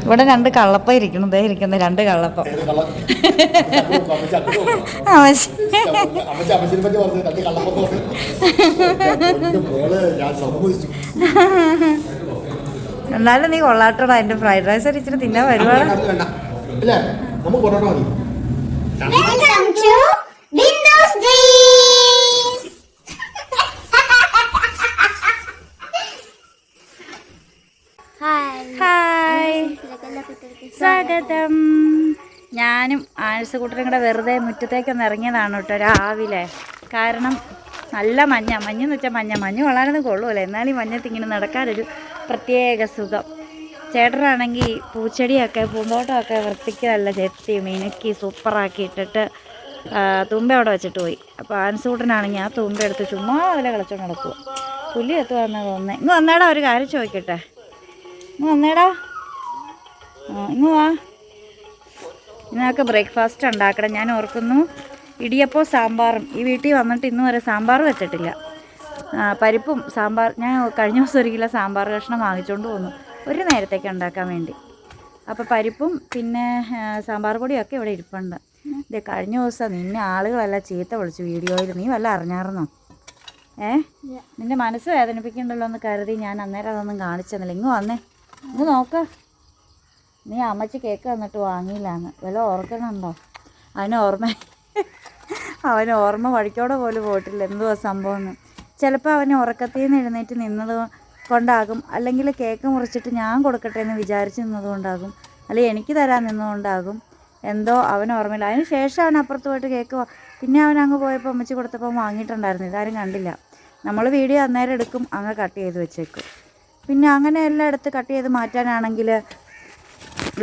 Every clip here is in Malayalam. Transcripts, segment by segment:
ഇവിടെ 2 കള്ളപ്പ ഇരിക്കണം. ദേ ഇരിക്കുന്ന 2 കള്ളപ്പം. എന്നാലും നീ കൊള്ളാട്ടോടാ. എൻ്റെ ഫ്രൈഡ് റൈസ് ഇച്ചിരി തിന്നാൻ വരുവാണ്. ഹായ്, സ്വാഗതം. ഞാനും ആഴ്ചക്കൂട്ടരും കൂടെ വെറുതെ മുറ്റത്തേക്കൊന്ന് ഇറങ്ങിയതാണ് കേട്ടോ രാവിലെ. കാരണം നല്ല മഞ്ഞെന്ന് വെച്ചാൽ മഞ്ഞ് കൊള്ളാനൊന്നും കൊള്ളുമല്ലോ. എന്നാലും മഞ്ഞത്ത് ഇങ്ങനെ നടക്കാനൊരു പ്രത്യേക സുഖം. ചേട്ടനാണെങ്കിൽ പൂച്ചെടിയൊക്കെ പൂന്തോട്ടമൊക്കെ വൃത്തിക്ക് നല്ല ചെത്തി മിനുക്കി സൂപ്പറാക്കി ഇട്ടിട്ട് തുമ്പ അവിടെ വെച്ചിട്ട് പോയി. അപ്പോൾ ആൻസൂട്ടനാണെങ്കിൽ ആ തുമ്പ എടുത്ത് ചുമ്മാ അതിലെ കളിച്ചോണ്ട് നടക്കുക. പുലി എത്തുവാന്നാണ് തോന്നുന്നത്. ഇങ്ങ് വന്നേടാ, ഒരു കാര്യം ചോദിക്കട്ടെ. ഇങ്ങ് വന്നേടാ, ഇങ്ങ് വാ. ഇന്നൊക്കെ ബ്രേക്ക്ഫാസ്റ്റ് ഉണ്ടാക്കണം. ഞാൻ ഓർക്കുന്നു ഇടിയപ്പവും സാമ്പാറും. ഈ വീട്ടിൽ വന്നിട്ട് ഇന്ന് വരെ സാമ്പാർ വെച്ചിട്ടില്ല. പരിപ്പും സാമ്പാർ. ഞാൻ കഴിഞ്ഞ ദിവസം 1 കിലോ സാമ്പാർ കഷ്ണം വാങ്ങിച്ചുകൊണ്ട് പോന്നു ഒരു നേരത്തേക്ക് ഉണ്ടാക്കാൻ വേണ്ടി. അപ്പോൾ പരിപ്പും പിന്നെ സാമ്പാർ പൊടിയൊക്കെ ഇവിടെ ഇരിപ്പുണ്ട്. ഇത് കഴിഞ്ഞ ദിവസം നിന്നെ ആളുകളെല്ലാം ചീത്ത വിളിച്ചു വീഡിയോയിൽ. നീ വല്ല അറിഞ്ഞായിരുന്നോ? നിൻ്റെ മനസ്സ് വേദനിപ്പിക്കണ്ടല്ലോ എന്ന് കരുതി ഞാൻ അന്നേരം അതൊന്നും കാണിച്ചെന്നില്ല. ഇങ്ങ് വന്നേ, ഇങ്ങ് നോക്ക്. നീ അമ്മച്ചി കേക്ക് തന്നിട്ട് വാങ്ങിയില്ലാന്ന് വല്ല ഓർക്കണുണ്ടോ? അവന് ഓർമ്മ വഴിക്കോടെ പോലും പോയിട്ടില്ല എന്തുവാ സംഭവം എന്ന്. ചിലപ്പോൾ അവന് ഉറക്കത്തിൽ നിന്ന് എഴുന്നേറ്റ് നിന്നത് കൊണ്ടാകും, അല്ലെങ്കിൽ കേക്ക് മുറിച്ചിട്ട് ഞാൻ കൊടുക്കട്ടെ എന്ന് വിചാരിച്ച് നിന്നതുകൊണ്ടാകും, അല്ലെങ്കിൽ എനിക്ക് തരാൻ നിന്നുകൊണ്ടാകും. എന്തോ അവന് ഓർമ്മയില്ല. അതിന് ശേഷം അവൻ അപ്പുറത്ത് പോയിട്ട് കേക്ക് പിന്നെ അവൻ അങ്ങ് പോയപ്പോൾ അമ്മച്ചി കൊടുത്തപ്പോൾ വാങ്ങിയിട്ടുണ്ടായിരുന്നു. ഇതാരും കണ്ടില്ല. നമ്മൾ വീഡിയോ അന്നേരം എടുക്കും, അങ്ങ് കട്ട് ചെയ്ത് വെച്ചേക്കും. പിന്നെ അങ്ങനെ എല്ലാം എടുത്ത് കട്ട് ചെയ്ത് മാറ്റാനാണെങ്കിൽ,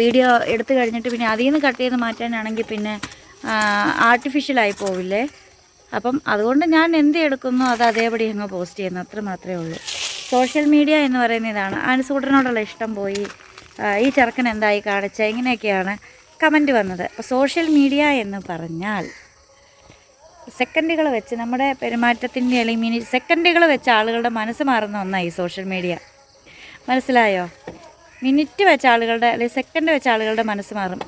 വീഡിയോ എടുത്തു കഴിഞ്ഞിട്ട് പിന്നെ അതിൽ നിന്ന് കട്ട് ചെയ്ത് മാറ്റാനാണെങ്കിൽ പിന്നെ ആർട്ടിഫിഷ്യലായി പോവില്ലേ. അപ്പം അതുകൊണ്ട് ഞാൻ എന്ത് എടുക്കുന്നു അത് അതേപടി അങ്ങ് പോസ്റ്റ് ചെയ്യുന്നു, അത്ര മാത്രമേ ഉള്ളൂ. സോഷ്യൽ മീഡിയ എന്ന് പറയുന്ന ഇതാണ്. ആൻസൂട്ടനോടുള്ള ഇഷ്ടം പോയി, ഈ ചെറുക്കൻ എന്തായി കാണിച്ച, ഇങ്ങനെയൊക്കെയാണ് കമൻറ്റ് വന്നത്. അപ്പോൾ സോഷ്യൽ മീഡിയ എന്ന് പറഞ്ഞാൽ സെക്കൻഡുകൾ വെച്ച് നമ്മുടെ പെരുമാറ്റത്തിൻ്റെ അല്ലെങ്കിൽ സെക്കൻഡുകൾ വെച്ച് ആളുകളുടെ മനസ്സ് മാറുന്ന ഒന്നാണ് ഈ സോഷ്യൽ മീഡിയ. മനസ്സിലായോ? മിനിറ്റ് വെച്ച ആളുകളുടെ അല്ലെങ്കിൽ സെക്കൻഡ് വെച്ച ആളുകളുടെ മനസ്സ് മാറും.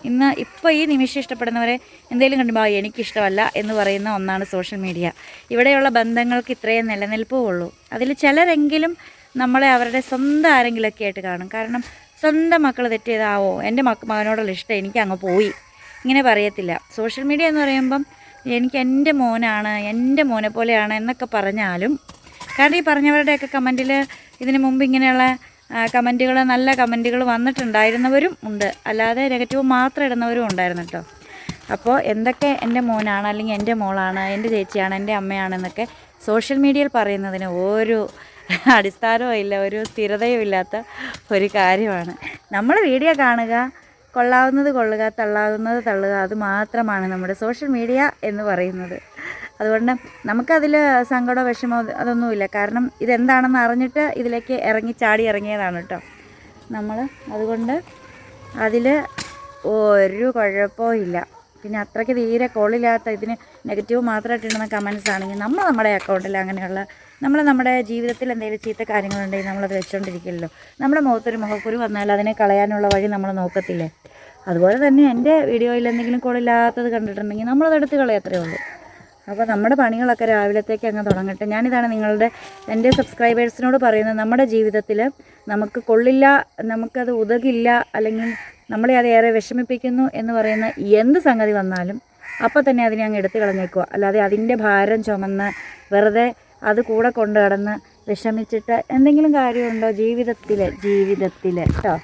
ഇപ്പോൾ ഈ നിമിഷം ഇഷ്ടപ്പെടുന്നവരെ എന്തെങ്കിലും കണ്ടുമ്പോൾ എനിക്കിഷ്ടമല്ല എന്ന് പറയുന്ന ഒന്നാണ് സോഷ്യൽ മീഡിയ. ഇവിടെയുള്ള ബന്ധങ്ങൾക്ക് ഇത്രയും നിലനിൽപ്പുള്ളൂ. അതിൽ ചിലരെങ്കിലും നമ്മളെ അവരുടെ സ്വന്തം ആരെങ്കിലുമൊക്കെ ആയിട്ട് കാണും. കാരണം സ്വന്തം മക്കൾ തെറ്റ് ചെയ്താവോ എൻ്റെ മകനോടുള്ള ഇഷ്ടം എനിക്ക് അങ്ങ് പോയി, ഇങ്ങനെ പറയത്തില്ല. സോഷ്യൽ മീഡിയ എന്ന് പറയുമ്പം എനിക്ക് എൻ്റെ മോനാണ്, എൻ്റെ മോനെ പോലെയാണ് എന്നൊക്കെ പറഞ്ഞാലും, കാരണം ഈ പറഞ്ഞവരുടെയൊക്കെ കമൻറ്റിൽ ഇതിന് മുമ്പ് ഇങ്ങനെയുള്ള കമൻറ്റുകൾ, നല്ല കമൻറ്റുകൾ വന്നിട്ടുണ്ടായിരുന്നവരും ഉണ്ട്, അല്ലാതെ നെഗറ്റീവ് മാത്രം ഇടുന്നവരും ഉണ്ടായിരുന്നു കേട്ടോ. അപ്പോൾ എന്തൊക്കെ എൻ്റെ മോനാണ്, അല്ലെങ്കിൽ എൻ്റെ മോളാണ്, എൻ്റെ ചേച്ചിയാണ്, എൻ്റെ അമ്മയാണെന്നൊക്കെ സോഷ്യൽ മീഡിയയിൽ പറയുന്നതിന് ഒരു അടിസ്ഥാനവും ഇല്ല, ഒരു സ്ഥിരതയും ഇല്ലാത്ത ഒരു കാര്യമാണ്. നമ്മൾ വീഡിയോ കാണുക, കൊള്ളാവുന്നത് കൊള്ളുക, തള്ളാവുന്നത് തള്ളുക, അത് മാത്രമാണ് നമ്മുടെ സോഷ്യൽ മീഡിയ എന്ന് പറയുന്നത്. അതുകൊണ്ട് നമുക്കതിൽ സങ്കടമോ വിഷമോ അതൊന്നുമില്ല. കാരണം ഇതെന്താണെന്ന് അറിഞ്ഞിട്ട് ഇതിലേക്ക് ഇറങ്ങിയതാണ് കേട്ടോ നമ്മൾ. അതുകൊണ്ട് അതിൽ ഒരു കുഴപ്പവും ഇല്ല. പിന്നെ അത്രയ്ക്ക് തീരെ കൊള്ളില്ലാത്ത ഇതിന് നെഗറ്റീവ് മാത്രമായിട്ട് ഇടുന്ന കമൻസ് ആണെങ്കിൽ നമ്മുടെ അക്കൗണ്ടിൽ അങ്ങനെയുള്ള നമ്മുടെ ജീവിതത്തിൽ എന്തെങ്കിലും ചീത്ത കാര്യങ്ങളുണ്ടെങ്കിൽ നമ്മളത് വെച്ചുകൊണ്ടിരിക്കില്ലല്ലോ. നമ്മുടെ മുഖത്തൊരു മുഖക്കുരു വന്നാൽ അതിനെ കളയാനുള്ള വഴി നമ്മൾ നോക്കത്തില്ലേ? അതുപോലെ തന്നെ എൻ്റെ വീഡിയോയിൽ എന്തെങ്കിലും കൊള്ളില്ലാത്തത് കണ്ടിട്ടുണ്ടെങ്കിൽ നമ്മളതെടുത്ത് കളയത്രേ ഉള്ളൂ. അപ്പോൾ നമ്മുടെ പണികളൊക്കെ രാവിലത്തേക്ക് അങ്ങ് തുടങ്ങട്ടെ. ഞാനിതാണ് എൻ്റെ സബ്സ്ക്രൈബേഴ്സിനോട് പറയുന്നത്, നമ്മുടെ ജീവിതത്തിൽ നമുക്ക് കൊള്ളില്ല, നമുക്കത് ഉതകില്ല, അല്ലെങ്കിൽ നമ്മളെ അത് ഏറെ വിഷമിപ്പിക്കുന്നു എന്ന് പറയുന്ന എന്ത് സംഗതി വന്നാലും അപ്പോൾ തന്നെ അതിനെ അങ്ങ് എടുത്ത് കളഞ്ഞേക്കുക. അല്ലാതെ അതിൻ്റെ ഭാരം ചുമന്ന് വെറുതെ അത് കൂടെ കൊണ്ട് നടന്ന് വിഷമിച്ചിട്ട് എന്തെങ്കിലും കാര്യമുണ്ടോ ജീവിതത്തിൽ കേട്ടോ?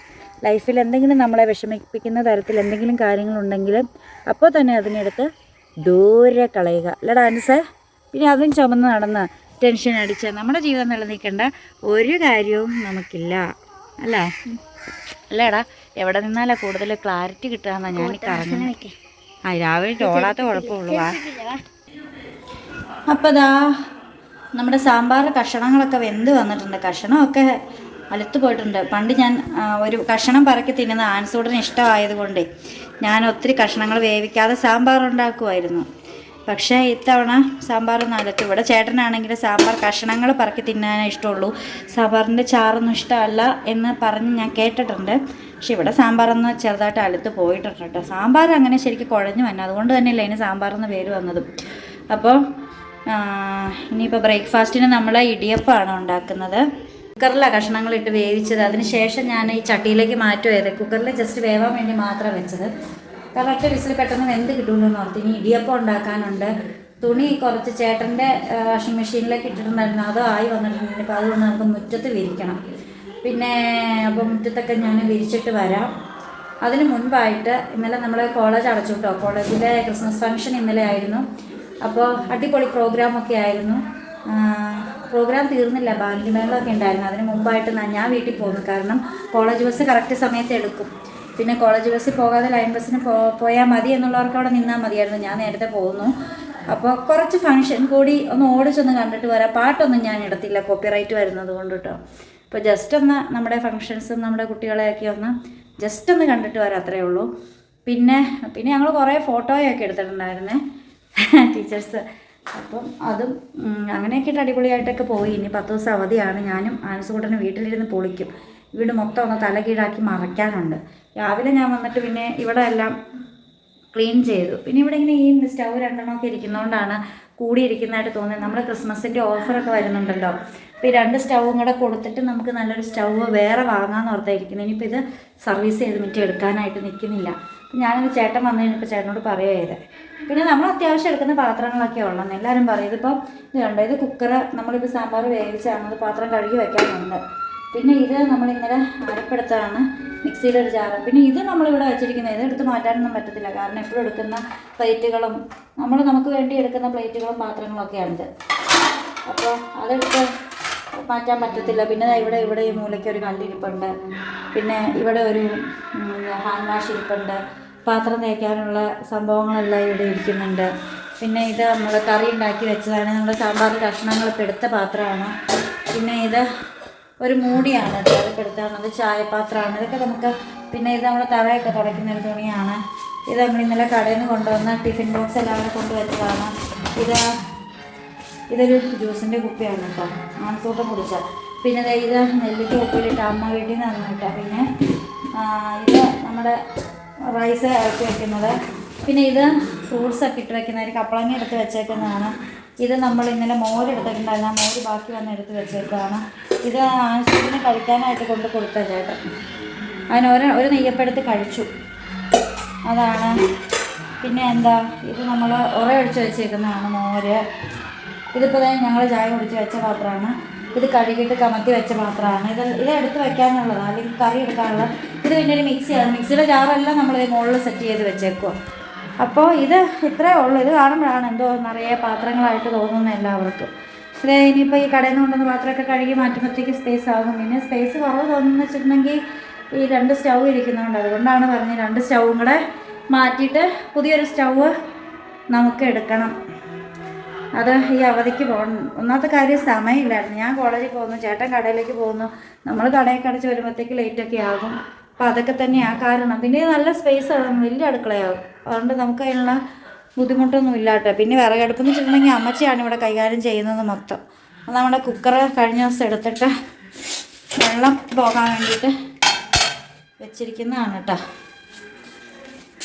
ലൈഫിൽ എന്തെങ്കിലും നമ്മളെ വിഷമിപ്പിക്കുന്ന തരത്തിൽ എന്തെങ്കിലും കാര്യങ്ങളുണ്ടെങ്കിൽ അപ്പോൾ തന്നെ അതിനെടുത്ത് ദൂരെ കളയുക. അല്ലടാ ആൻസേ? പിന്നെ അതും ചുമന്ന് നടന്ന് ടെൻഷൻ അടിച്ച് നമ്മുടെ ജീവിതം നിലനിൽക്കേണ്ട ഒരു കാര്യവും നമുക്കില്ല, അല്ലേടാ? എവിടെ നിന്നാലാ കൂടുതൽ ക്ലാരിറ്റി കിട്ടുകയെന്നാണ് ഞാൻ പറഞ്ഞത്. രാവിലെ ഓടാത്ത കുഴപ്പമുള്ളൂ. അപ്പോൾ ദാ നമ്മുടെ സാമ്പാർ കഷണങ്ങളൊക്കെ വെന്ത് വന്നിട്ടുണ്ട്. കഷണമൊക്കെ അലുത്ത് പോയിട്ടുണ്ട്. പണ്ട് ഞാൻ ഒരു കഷണം പറക്കി തിന്നുന്ന ആൻസൂടന് ഇഷ്ടമായതുകൊണ്ടേ ഞാൻ ഒത്തിരി കഷണങ്ങൾ വേവിക്കാതെ സാമ്പാർ ഉണ്ടാക്കുമായിരുന്നു. പക്ഷേ ഇത്തവണ സാമ്പാർ നല്ലത്. ഇവിടെ ചേട്ടനാണെങ്കിൽ സാമ്പാർ കഷണങ്ങൾ പറക്കി തിന്നാനേ ഇഷ്ടമുള്ളൂ, സാമ്പാറിൻ്റെ ചാറൊന്നും ഇഷ്ടമല്ല എന്ന് പറഞ്ഞ് ഞാൻ കേട്ടിട്ടുണ്ട്. പക്ഷെ ഇവിടെ സാമ്പാറൊന്ന് ചെറുതായിട്ട് അലുത്ത് പോയിട്ടുണ്ട് കേട്ടോ. സാമ്പാർ അങ്ങനെ ശരിക്കും കുഴഞ്ഞു വന്നു, അതുകൊണ്ട് തന്നെയല്ലേ അതിന് സാമ്പാറെന്ന് പേര് വന്നതും. അപ്പോൾ ഇനിയിപ്പോൾ ബ്രേക്ക്ഫാസ്റ്റിന് നമ്മൾ ഇടിയപ്പമാണ് ഉണ്ടാക്കുന്നത്. കുക്കറിലാണ് കഷ്ണങ്ങളിട്ട് വേവിച്ചത്. അതിന് ശേഷം ഞാൻ ഈ ചട്ടിയിലേക്ക് മാറ്റുമായത്. കുക്കറിൽ ജസ്റ്റ് വേവാൻ വേണ്ടി മാത്രം വെച്ചത്. കാരണം ഒറ്റ വിസിൽ പെട്ടെന്ന് വെന്ത് കിട്ടുമല്ലോ എന്ന് ഓർത്ത്. ഇനി ഇടിയപ്പം ഉണ്ടാക്കാനുണ്ട്. തുണി കുറച്ച് ചേട്ടൻ്റെ വാഷിംഗ് മെഷീനിലേക്ക് ഇട്ടിട്ടുണ്ടായിരുന്നു, അത് ആയി വന്നിട്ടുണ്ട്. അപ്പോൾ അതുകൊണ്ട് നമുക്ക് മുറ്റത്ത് വിരിക്കണം. പിന്നെ അപ്പോൾ മുറ്റത്തൊക്കെ ഞാൻ വിരിച്ചിട്ട് വരാം. അതിന് മുൻപായിട്ട് ഇന്നലെ നമ്മൾ കോളേജ് അടച്ചു കേട്ടോ. കോളേജിലെ ക്രിസ്മസ് ഫംഗ്ഷൻ ഇന്നലെ ആയിരുന്നു. അപ്പോൾ അടിപൊളി പ്രോഗ്രാമൊക്കെ ആയിരുന്നു. പ്രോഗ്രാം തീർന്നില്ല, ബാൻഡ് മേളമൊക്കെ ഉണ്ടായിരുന്നു. അതിന് മുമ്പായിട്ട് ഞാൻ വീട്ടിൽ പോകുന്നു. കാരണം കോളേജ് ബസ് കറക്റ്റ് സമയത്ത് എടുക്കും. പിന്നെ കോളേജ് ബസ്സിൽ പോകാതെ ലൈൻ ബസ്സിന് പോയാൽ മതി എന്നുള്ളവർക്ക് അവിടെ നിന്നാൽ മതിയായിരുന്നു. ഞാൻ നേരത്തെ പോകുന്നു. അപ്പോൾ കുറച്ച് ഫംഗ്ഷൻ കൂടി ഒന്ന് ഓടിച്ചൊന്ന് കണ്ടിട്ട് വരാം. പാട്ടൊന്നും ഞാൻ ഇടത്തില്ല, കോപ്പിറൈറ്റ് വരുന്നത് കൊണ്ട് കേട്ടോ. അപ്പോൾ ജസ്റ്റ് ഒന്ന് നമ്മുടെ ഫങ്ഷൻസും നമ്മുടെ കുട്ടികളെയൊക്കെ ഒന്ന് ജസ്റ്റ് ഒന്ന് കണ്ടിട്ട് വരാം, അത്രയേ ഉള്ളൂ. പിന്നെ ഞങ്ങൾ കുറേ ഫോട്ടോയൊക്കെ എടുത്തിട്ടുണ്ടായിരുന്നേ ടീച്ചേഴ്സ്. അപ്പം അതും അങ്ങനെയൊക്കെ ഇട്ട് അടിപൊളിയായിട്ടൊക്കെ പോയി. ഇനി 10 ദിവസം അവധിയാണ്. ഞാനും ആനസുകൂട്ടനും വീട്ടിലിരുന്ന് പൊളിക്കും. വീട് മൊത്തം ഒന്ന് തലകീഴാക്കി മറയ്ക്കാനുണ്ട്. രാവിലെ ഞാൻ വന്നിട്ട് പിന്നെ ഇവിടെ എല്ലാം ക്ലീൻ ചെയ്തു. പിന്നെ ഇവിടെ ഇങ്ങനെ ഈ സ്റ്റൗ 2 ഇരിക്കുന്നതുകൊണ്ടാണ് കൂടിയിരിക്കുന്നതായിട്ട് തോന്നുന്നത്. നമ്മൾ ക്രിസ്മസിൻ്റെ ഓഫറൊക്കെ വരുന്നുണ്ടല്ലോ. അപ്പോൾ ഈ 2 സ്റ്റൗവും കൂടെ കൊടുത്തിട്ട് നമുക്ക് നല്ലൊരു സ്റ്റൗ വേറെ വാങ്ങാമെന്ന് ഓർത്തായിരിക്കുന്നത്. ഇനിയിപ്പോൾ ഇത് സർവീസ് ചെയ്ത് മിറ്റം എടുക്കാനായിട്ട് നിൽക്കുന്നില്ല. അപ്പം ഞാനൊരു ചേട്ടൻ വന്നു കഴിഞ്ഞപ്പോൾ ചേട്ടനോട് പറയുക. പിന്നെ നമ്മൾ അത്യാവശ്യം എടുക്കുന്ന പാത്രങ്ങളൊക്കെ ഉള്ളതെന്ന് എല്ലാവരും പറയും. ഇതിപ്പോൾ ഇത് കണ്ടോ, ഇത് കുക്കർ നമ്മളിപ്പോൾ സാമ്പാർ വേവിച്ചാണ്, അത് പാത്രം കഴുകി വെക്കാനുണ്ട്. പിന്നെ ഇത് നമ്മൾ ഇന്നലെ അരപ്പെടുത്താണ്, മിക്സിയിലൊരു ജാറ്. പിന്നെ ഇത് നമ്മളിവിടെ വെച്ചിരിക്കുന്നത്, ഇത് എടുത്ത് മാറ്റാനൊന്നും പറ്റത്തില്ല. കാരണം എപ്പോഴും എടുക്കുന്ന പ്ലേറ്റുകളും നമുക്ക് വേണ്ടി എടുക്കുന്ന പ്ലേറ്റുകളും പാത്രങ്ങളൊക്കെയാണിത്. അപ്പോൾ അതെടുത്ത് മാറ്റാൻ പറ്റത്തില്ല. പിന്നെ ഇവിടെ ഈ മൂലയ്ക്ക് ഒരു കല്ലിരിപ്പുണ്ട്. പിന്നെ ഇവിടെ ഒരു ഹാൻഡ് വാഷ് ഇരിപ്പുണ്ട്. പാത്രം തേക്കാനുള്ള സംഭവങ്ങളെല്ലാം ഇവിടെ ഇരിക്കുന്നുണ്ട്. പിന്നെ ഇത് നമ്മൾ കറി ഉണ്ടാക്കി വെച്ചതാണ്. നമ്മുടെ സാമ്പാർ കഷ്ണങ്ങൾ ഇപ്പോൾ എടുത്ത പാത്രമാണ്. പിന്നെ ഇത് ഒരു മൂടിയാണ്, അതൊക്കെ എടുത്താണത് ചായപാത്രമാണ്. ഇതൊക്കെ നമുക്ക്. പിന്നെ ഇത് നമ്മൾ തറയൊക്കെ തുടയ്ക്കുന്നൊരു തുണിയാണ്. ഇത് നമ്മൾ ഇന്നലെ കടയിൽ നിന്ന് കൊണ്ടുവന്ന ടിഫിൻ ബോക്സ് എല്ലാവരും കൊണ്ടുവച്ചതാണ്. ഇതൊരു ജ്യൂസിൻ്റെ കുപ്പിയാണ് കേട്ടോ, ആൺസൂട്ടം കുടിച്ച. പിന്നെ ഇത് നെല്ലിക്ക ഉപ്പിലിട്ട് അമ്മ വീട്ടിൽ നിന്ന് തന്നിട്ടാണ്. പിന്നെ ഇത് നമ്മുടെ റൈസ് ഇറക്കി വയ്ക്കുന്നത്. പിന്നെ ഇത് ഫ്രൂട്ട്സൊക്കെ ഇട്ട് വയ്ക്കുന്ന ഒരു കപ്പളങ്ങ എടുത്ത് വെച്ചേക്കുന്നതാണ്. ഇത് നമ്മൾ ഇന്നലെ മോരെടുത്തിട്ടുണ്ടായിരുന്നു, ആ മോര് ബാക്കി വന്ന് എടുത്ത് വെച്ചേക്കുകയാണ്. ഇത് ആശുപത്രിന് കഴിക്കാനായിട്ട് കൊണ്ട് കൊടുത്ത ചേട്ടൻ. അതിന് ഒരു നെയ്യപ്പെടുത്ത് കഴിച്ചു, അതാണ്. പിന്നെ എന്താ, ഇത് നമ്മൾ ഉറയൊഴിച്ച് വെച്ചേക്കുന്നതാണ് മോര്. ഇതിപ്പോൾ ഞങ്ങൾ ചായ കുടിച്ച് വെച്ച പാത്രമാണ്. ഇത് കഴുകിയിട്ട് കമത്തി വെച്ച പാത്രമാണ്. ഇത് എടുത്ത് വയ്ക്കാനുള്ളതാണ്, അല്ലെങ്കിൽ കറി എടുക്കാനുള്ളത്. ഇത് പിന്നെ ഒരു മിക്സിയാണ്. മിക്സിയുടെ ജാറെല്ലാം നമ്മൾ മുകളിൽ സെറ്റ് ചെയ്ത് വെച്ചേക്കുക. അപ്പോൾ ഇത് ഇത്രയേ ഉള്ളൂ. ഇത് കാണുമ്പോഴാണ് എന്തോ നിറയെ പാത്രങ്ങളായിട്ട് തോന്നുന്നത് എല്ലാവർക്കും. ഇത് ഇനിയിപ്പോൾ ഈ കടയിൽ നിന്ന് കൊണ്ടുവന്ന പാത്രമൊക്കെ കഴുകി മാറ്റുമ്പോഴത്തേക്ക് സ്പേസ് ആകും. പിന്നെ സ്പേസ് കുറവ് തോന്നുന്നു വെച്ചിട്ടുണ്ടെങ്കിൽ ഈ 2 സ്റ്റൗ ഇരിക്കുന്നുണ്ട്. അതുകൊണ്ടാണ് പറഞ്ഞത് 2 സ്റ്റൗവും കൂടെ മാറ്റിയിട്ട് പുതിയൊരു സ്റ്റൗ നമുക്ക് എടുക്കണം. അത് ഈ അവധിക്ക് പോകണം. ഒന്നാമത്തെ കാര്യം സമയമില്ലായിരുന്നു. ഞാൻ കോളേജിൽ പോകുന്നു, ചേട്ടൻ കടയിലേക്ക് പോകുന്നു. നമ്മൾ കടയൊക്കെ അടച്ച് വരുമ്പോഴത്തേക്ക് ലേറ്റൊക്കെ ആകും. അപ്പോൾ അതൊക്കെ തന്നെയാണ് കാരണം. പിന്നെ നല്ല സ്പേസ് ആണ്, വലിയ അടുക്കളയാകും. അതുകൊണ്ട് നമുക്ക് അതിനുള്ള ബുദ്ധിമുട്ടൊന്നും ഇല്ലാട്ടോ. പിന്നെ വിറകടുപ്പെന്ന് വെച്ചിട്ടുണ്ടെങ്കിൽ അമ്മച്ചിയാണ് ഇവിടെ കൈകാര്യം ചെയ്യുന്നത് മൊത്തം. അത് നമ്മുടെ കുക്കർ കഴിഞ്ഞ ദിവസം എടുത്തിട്ട് വെള്ളം പോകാൻ വേണ്ടിയിട്ട് വെച്ചിരിക്കുന്നതാണ് കേട്ടോ.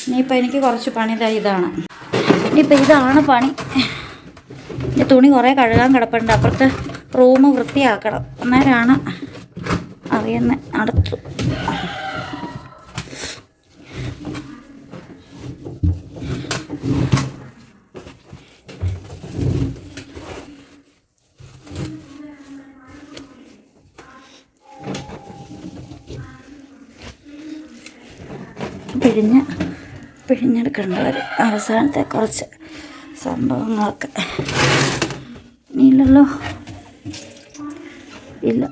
ഇനിയിപ്പോൾ എനിക്ക് കുറച്ച് പണി ഇതാണ്. ഇനിയിപ്പോൾ ഇതാണ് പണി. ഈ തുണി കുറേ കഴുകാൻ കിടപ്പുണ്ട്. അപ്പുറത്തെ റൂം വൃത്തിയാക്കണം, അന്നേരമാണ് അറിയുന്നത്. അടുത്തു പിഴിഞ്ഞെടുക്കേണ്ടവർ അവസാനത്തെ കുറച്ച് സംഭവങ്ങളൊക്കെ. ഇല്ലല്ലോ, ഇല്ല.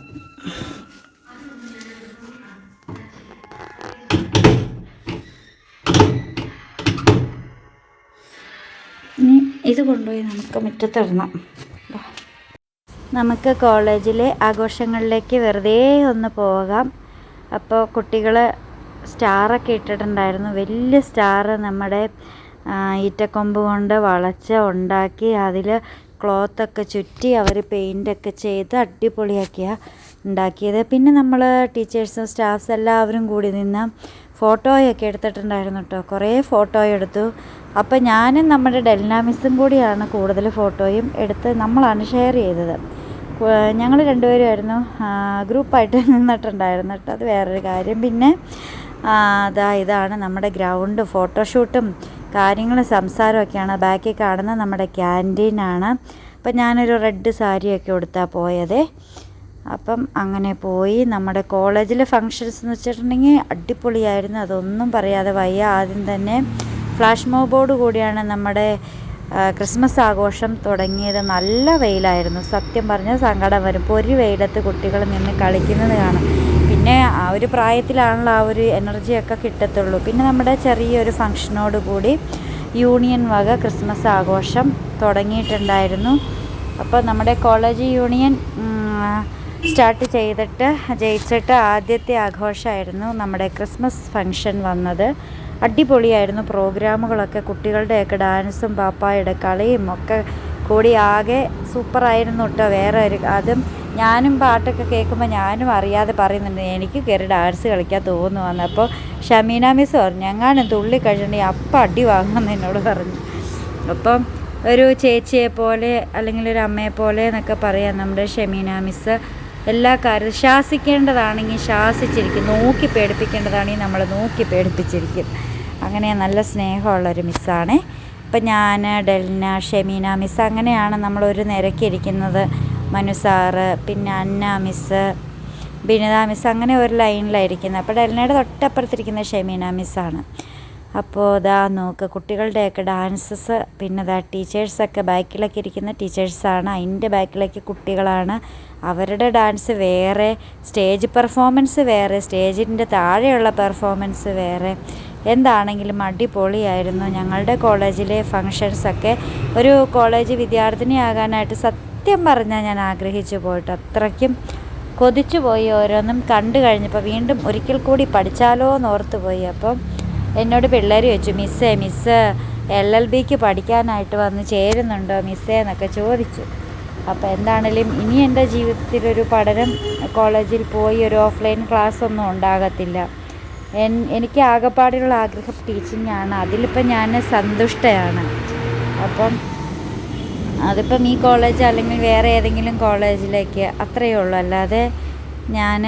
ഇനി ഇത് കൊണ്ടുപോയി നമുക്ക് മുറ്റത്തിടണം. നമുക്ക് കോളേജിലെ ആഘോഷങ്ങളിലേക്ക് വെറുതെ ഒന്ന് പോകാം. അപ്പോൾ കുട്ടികൾ സ്റ്റാറൊക്കെ ഇട്ടിട്ടുണ്ടായിരുന്നു. വലിയ സ്റ്റാർ നമ്മുടെ ഈറ്റക്കൊമ്പ് കൊണ്ട് വളച്ച് ഉണ്ടാക്കി അതിൽ ക്ലോത്തൊക്കെ ചുറ്റി അവർ പെയിൻ്റൊക്കെ ചെയ്ത് അടിപൊളിയാക്കിയാണ് ഉണ്ടാക്കിയത്. പിന്നെ നമ്മൾ ടീച്ചേഴ്സും സ്റ്റാഫ്സ് എല്ലാവരും കൂടി നിന്ന് ഫോട്ടോയൊക്കെ എടുത്തിട്ടുണ്ടായിരുന്നു കേട്ടോ. കുറേ ഫോട്ടോ എടുത്തു. അപ്പോൾ ഞാനും നമ്മുടെ ഡെൽന മിസ്സും കൂടിയാണ് കൂടുതൽ ഫോട്ടോയും എടുത്ത് നമ്മളാണ് ഷെയർ ചെയ്തത്. ഞങ്ങൾ രണ്ടുപേരുമായിരുന്നു ഗ്രൂപ്പായിട്ട് നിന്നിട്ടുണ്ടായിരുന്നു കേട്ടോ. അത് വേറൊരു കാര്യം. പിന്നെ ഇതാണ് നമ്മുടെ ഗ്രൗണ്ട്. ഫോട്ടോഷൂട്ടും കാര്യങ്ങളും സംസാരമൊക്കെയാണ്. ബാക്കിൽ കാണുന്ന നമ്മുടെ ക്യാൻറ്റീനാണ്. അപ്പം ഞാനൊരു റെഡ് സാരിയൊക്കെ ഉടുത്താണ് പോയത്. അപ്പം അങ്ങനെ പോയി. നമ്മുടെ കോളേജിലെ ഫങ്ഷൻസ് എന്ന് വെച്ചിട്ടുണ്ടെങ്കിൽ അടിപൊളിയായിരുന്നു. അതൊന്നും പറയാതെ വയ്യ. ആദ്യം തന്നെ ഫ്ലാഷ് മോബോട് കൂടിയാണ് നമ്മുടെ ക്രിസ്മസ് ആഘോഷം തുടങ്ങിയത്. നല്ല വെയിലായിരുന്നു. സത്യം പറഞ്ഞാൽ സങ്കടം വരും. പൊരി വെയിലത്ത് കുട്ടികൾ നിന്ന് കളിക്കുന്നത് കാണാം. പിന്നെ ആ ഒരു പ്രായത്തിലാണല്ലോ ആ ഒരു എനർജിയൊക്കെ കിട്ടത്തുള്ളൂ. പിന്നെ നമ്മുടെ ചെറിയൊരു ഫങ്ഷനോട് കൂടി യൂണിയൻ വക ക്രിസ്മസ് ആഘോഷം തുടങ്ങിയിട്ടുണ്ടായിരുന്നു. അപ്പോൾ നമ്മുടെ കോളേജ് യൂണിയൻ സ്റ്റാർട്ട് ജയിച്ചിട്ട് ആദ്യത്തെ ആഘോഷമായിരുന്നു നമ്മുടെ ക്രിസ്മസ് ഫങ്ഷൻ വന്നത്. അടിപൊളിയായിരുന്നു. പ്രോഗ്രാമുകളൊക്കെ കുട്ടികളുടെയൊക്കെ ഡാൻസും പാപ്പായുടെ കളിയും ഒക്കെ കൂടി ആകെ സൂപ്പറായിരുന്നു കേട്ടോ. അതും ഞാനും പാട്ടൊക്കെ കേൾക്കുമ്പോൾ ഞാനും അറിയാതെ പറയുന്നുണ്ട് എനിക്ക് കയറി ഡാൻസ് കളിക്കാൻ തോന്നുവാന്ന്. അപ്പോൾ ഷമീന മിസ് പറഞ്ഞു എങ്ങാനും തുള്ളി കഴിഞ്ഞിട്ടുണ്ടെങ്കിൽ അപ്പം അടി വാങ്ങുമെന്ന് എന്നോട് പറഞ്ഞു. അപ്പം ഒരു ചേച്ചിയെ പോലെ അല്ലെങ്കിൽ ഒരു അമ്മയെ പോലെ എന്നൊക്കെ പറയാം നമ്മുടെ ഷമീന മിസ്. എല്ലാ കാര്യവും ശാസിക്കേണ്ടതാണെങ്കിൽ ശാസിച്ചിരിക്കും, നോക്കി പേടിപ്പിക്കേണ്ടതാണെങ്കിൽ നമ്മൾ നോക്കി പേടിപ്പിച്ചിരിക്കും. അങ്ങനെ നല്ല സ്നേഹമുള്ളൊരു മിസ്സാണേ. അപ്പം ഞാൻ ഡെൽന, ഷമീന മിസ് അങ്ങനെയാണ് നമ്മളൊരു നിരക്കിയിരിക്കുന്നത്. മനു സാറ്, പിന്നെ അന്ന മിസ്സ്, ബിനിത മിസ്സ്, അങ്ങനെ ഒരു ലൈനിലായിരിക്കുന്നത്. അപ്പോൾ ഡെൽനയുടെ തൊട്ടപ്പുറത്തിരിക്കുന്ന ഷമീന മിസ്സാണ്. അപ്പോൾ നോക്ക് കുട്ടികളുടെയൊക്കെ ഡാൻസസ്. പിന്നെ ടീച്ചേഴ്സൊക്കെ ബാക്കിലൊക്കെ ഇരിക്കുന്ന ടീച്ചേഴ്സാണ്. അതിൻ്റെ ബാക്കിലേക്ക് കുട്ടികളാണ്. അവരുടെ ഡാൻസ് വേറെ, സ്റ്റേജ് പെർഫോമൻസ് വേറെ, സ്റ്റേജിൻ്റെ താഴെയുള്ള പെർഫോമൻസ് വേറെ. എന്താണെങ്കിലും അടിപൊളിയായിരുന്നു. ഞങ്ങളുടെ കോളേജിലെ ഫങ്ഷൻസൊക്കെ ഒരു കോളേജ് വിദ്യാർത്ഥിനിയാകാനായിട്ട് സത്യം പറഞ്ഞാൽ ഞാൻ ആഗ്രഹിച്ചു പോയിട്ട് അത്രയ്ക്കും കൊതിച്ചു പോയി. ഓരോന്നും കണ്ടു കഴിഞ്ഞപ്പോൾ വീണ്ടും ഒരിക്കൽ കൂടി പഠിച്ചാലോ എന്നോർത്ത് പോയി. അപ്പം എന്നോട് പിള്ളേർ ചോദിച്ചു മിസ്സ് LLBക്ക് പഠിക്കാനായിട്ട് വന്ന് ചേരുന്നുണ്ടോ മിസ്സേ എന്നൊക്കെ ചോദിച്ചു. അപ്പോൾ എന്താണെങ്കിലും ഇനി എൻ്റെ ജീവിതത്തിലൊരു പഠനം കോളേജിൽ പോയി ഒരു ഓഫ്ലൈൻ ക്ലാസ് ഒന്നും ഉണ്ടാകത്തില്ല. എനിക്ക് ആകെപ്പാടിയുള്ള ആഗ്രഹം ടീച്ചിങ് ആണ്. അതിലിപ്പം ഞാൻ സന്തുഷ്ടയാണ്. അപ്പം അതിപ്പം ഈ കോളേജ് അല്ലെങ്കിൽ വേറെ ഏതെങ്കിലും കോളേജിലേക്ക് അത്രയേ ഉള്ളൂ. അല്ലാതെ ഞാൻ